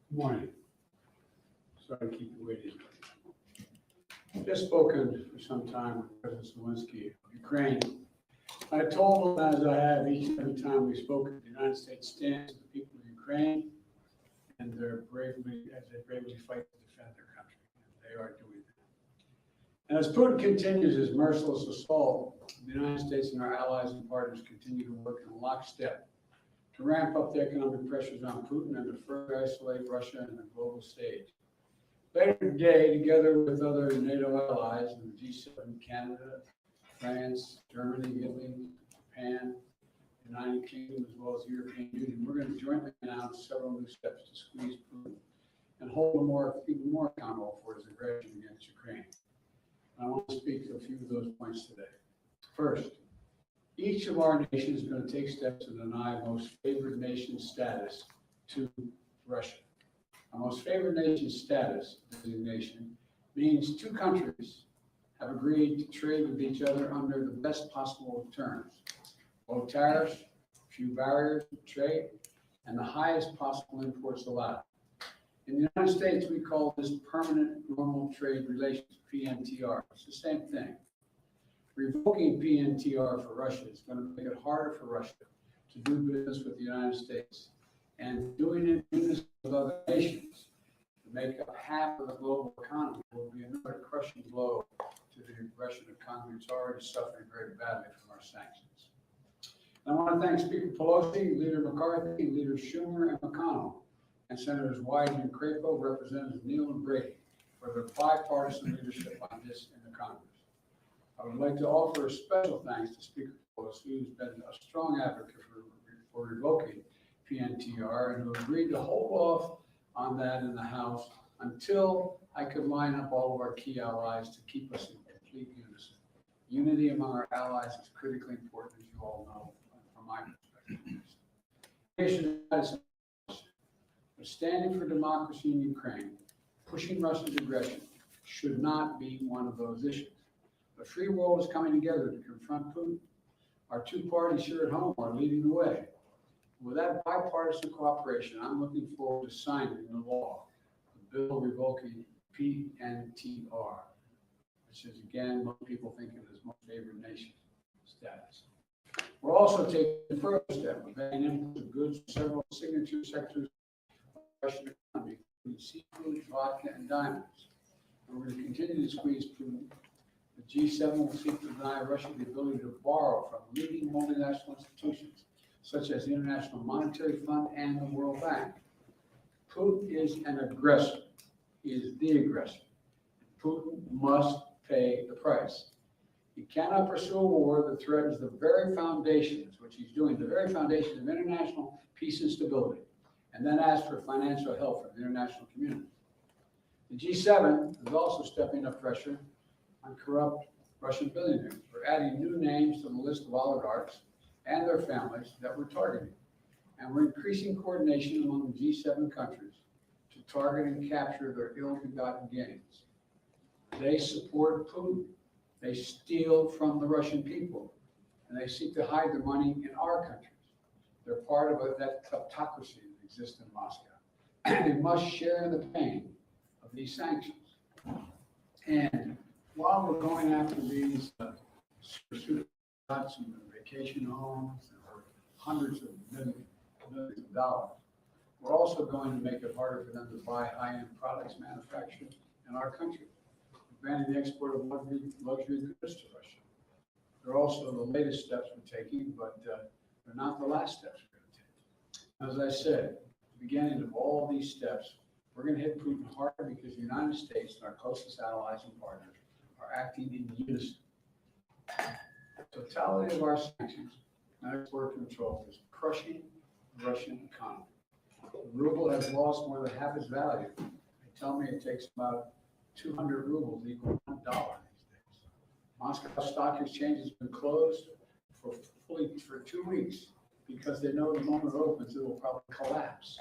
Good morning. Sorry to keep you waiting. I've just spoken for some time with President Zelensky of Ukraine. I told him, as I have each and every time we've spoken, the United States stands with the people of Ukraine and as they bravely fight to defend their country. And they are doing that. And as Putin continues his merciless assault, the United States and our allies and partners continue to work in lockstep to ramp up the economic pressures on Putin and to further isolate Russia on the global stage. Later today, together with other NATO allies in the G7, Canada, France, Germany, Italy, Japan, United Kingdom, as well as the European Union, we're going to jointly announce several new steps to squeeze Putin and hold him even more accountable for his aggression against Ukraine. And I want to speak to a few of those points today. First, each of our nations is going to take steps to deny most favored nation status to Russia. A most favored nation status designation means two countries have agreed to trade with each other under the best possible terms. Low tariffs, few barriers to trade, and the highest possible imports allowed. In the United States, we call this permanent normal trade relations, PNTR. It's the same thing. Revoking PNTR for Russia is going to make it harder for Russia to do business with the United States. And doing it in unison with other nations to make up half of the global economy will be another crushing blow to the Russian economy. It's already suffering very badly from our sanctions. And I want to thank Speaker Pelosi, Leader McCarthy, Leaders Schumer and McConnell, and Senators Wyden and Crapo, Representatives Neal and Brady for their bipartisan leadership on this in the Congress. I would like to offer a special thanks to Speaker Pelosi, who's been a strong advocate for revoking PNTR and who agreed to hold off on that in the House until I could line up all of our key allies to keep us in complete unison. Unity among our allies is critically important, as you all know, from my perspective. But standing for democracy in Ukraine, pushing Russia's aggression, should not be one of those issues. The free world is coming together to confront Putin. Our two parties here at home are leading the way. With that bipartisan cooperation, I'm looking forward to signing into law the bill revoking PNTR, which is, again, most people think of as most favored nation status. We're also taking a further step of banning imports of goods from several signature sectors of the Russian economy, including seafood, vodka, and diamonds. And we're going to continue to squeeze Putin. The G7 will seek to deny Russia the ability to borrow from leading multinational institutions, such as the International Monetary Fund and the World Bank. Putin is an aggressor. He is the aggressor. Putin must pay the price. He cannot pursue a war that threatens the very foundations, which he's doing, the very foundations of international peace and stability, and then ask for financial help from the international community. The G7 is also stepping up pressure on corrupt Russian billionaires. We're adding new names to the list of oligarchs and their families that we're targeting. And we're increasing coordination among the G7 countries to target and capture their ill-gotten gains. They support Putin. They steal from the Russian people, and they seek to hide their money in our countries. They're part of that kleptocracy that exists in Moscow. They must share the pain of these sanctions. And while we're going after these pursuits and vacation homes for hundreds of millions of dollars, we're also going to make it harder for them to buy high-end products manufactured in our country. We're banning the export of luxury goods to Russia. They're also the latest steps we're taking, but they're not the last steps we're going to take. As I said, at the beginning of all these steps, we're going to hit Putin hard because the United States and our closest allies and partners are acting in unison. The totality of our sanctions and export control is crushing the Russian economy. The ruble has lost more than half its value. They tell me it takes about 200 rubles equal $1 these days. Moscow Stock Exchange has been closed for 2 weeks because they know the moment it opens, it will probably collapse.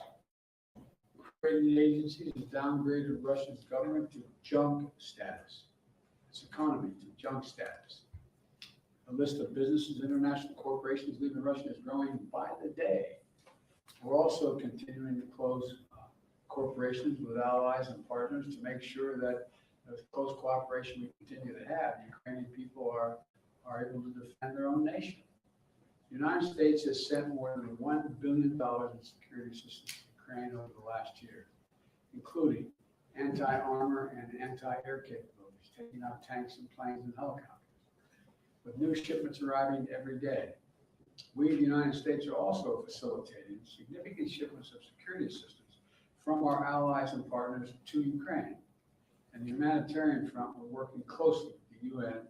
Rating agencies have downgraded Russia's government to junk status. Its economy to junk status. The list of businesses, international corporations leaving Russia is growing by the day. We're also continuing to close corporations deliberations with allies and partners to make sure that the close cooperation we continue to have, Ukrainian people are able to defend their own nation. The United States has sent more than $1 billion in security assistance to Ukraine over the last year, including anti-armor and anti-air capabilities, taking out tanks and planes and helicopters, with new shipments arriving every day. We, the United States, are also facilitating significant shipments of security assistance from our allies and partners to Ukraine. And the humanitarian front, we're working closely with the UN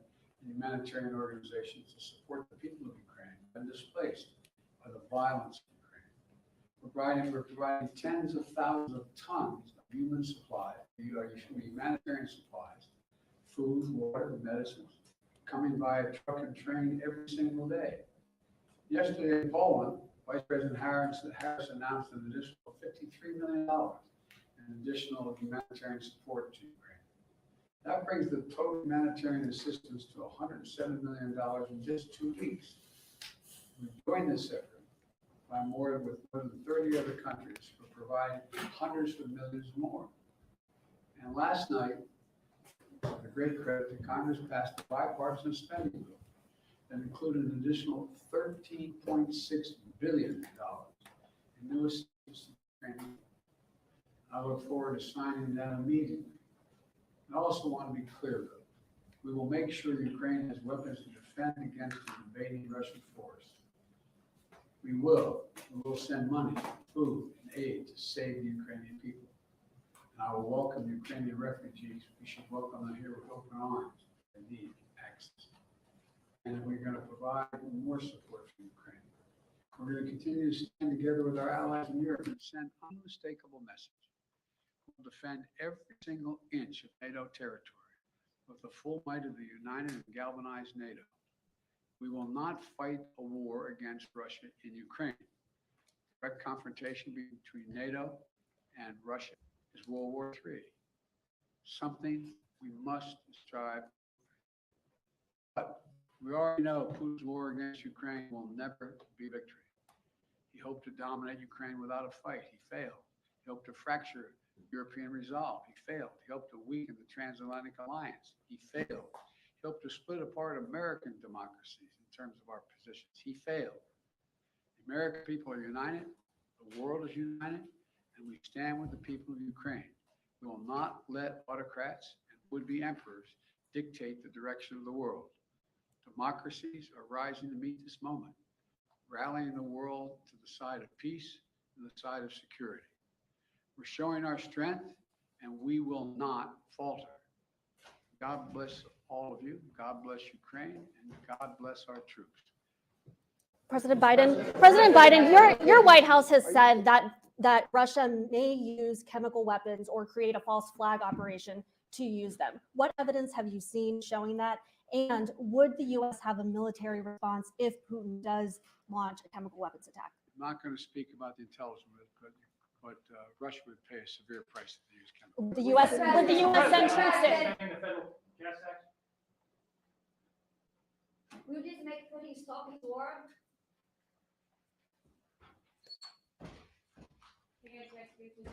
and humanitarian organizations to support the people of Ukraine and displaced by the violence of Ukraine. We're providing tens of thousands of tons of human supplies, humanitarian supplies, food, water, medicines, coming by truck and train every single day. Yesterday in Poland, Vice President Harris announced an additional $53 million in additional humanitarian support to Ukraine. That brings the total humanitarian assistance to $107 million in just 2 weeks. We're joined this effort with more than 30 other countries for providing hundreds of millions more. And last night, with a great credit, the Congress passed a bipartisan spending bill that included an additional $13.6 billion in new assistance to Ukraine. I look forward to signing that immediately. I also want to be clear, though. We will make sure Ukraine has weapons to defend against the invading Russian force. We will send money, food, and aid to save the Ukrainian people. And I will welcome Ukrainian refugees. We should welcome them here with open arms. They need access. And we're going to provide more support for Ukraine. We're going to continue to stand together with our allies in Europe and send unmistakable message. We'll defend every single inch of NATO territory with the full might of the united and galvanized NATO. We will not fight a war against Russia in Ukraine. Direct confrontation between NATO and Russia is World War III, something we must strive for. But we already know Putin's war against Ukraine will never be victory. He hoped to dominate Ukraine without a fight. He failed. He hoped to fracture European resolve. He failed. He hoped to weaken the transatlantic alliance. He failed. He hoped to split apart American democracies in terms of our positions. He failed. The American people are united. The world is united. And we stand with the people of Ukraine. We will not let autocrats and would-be emperors dictate the direction of the world. Democracies are rising to meet this moment, rallying the world to the side of peace and the side of security. We're showing our strength, and we will not falter. God bless all of you. God bless Ukraine, and God bless our troops. President Biden, your White House has said that Russia may use chemical weapons or create a false flag operation to use them. What evidence have you seen showing that? And would the U.S. have a military response if Putin does launch a chemical weapons attack? I'm not going to speak about the intelligence, but Russia would pay a severe price if they use chemical weapons. Would the U.S. send troops in? Will this make Putin stop his war? Can you address briefly?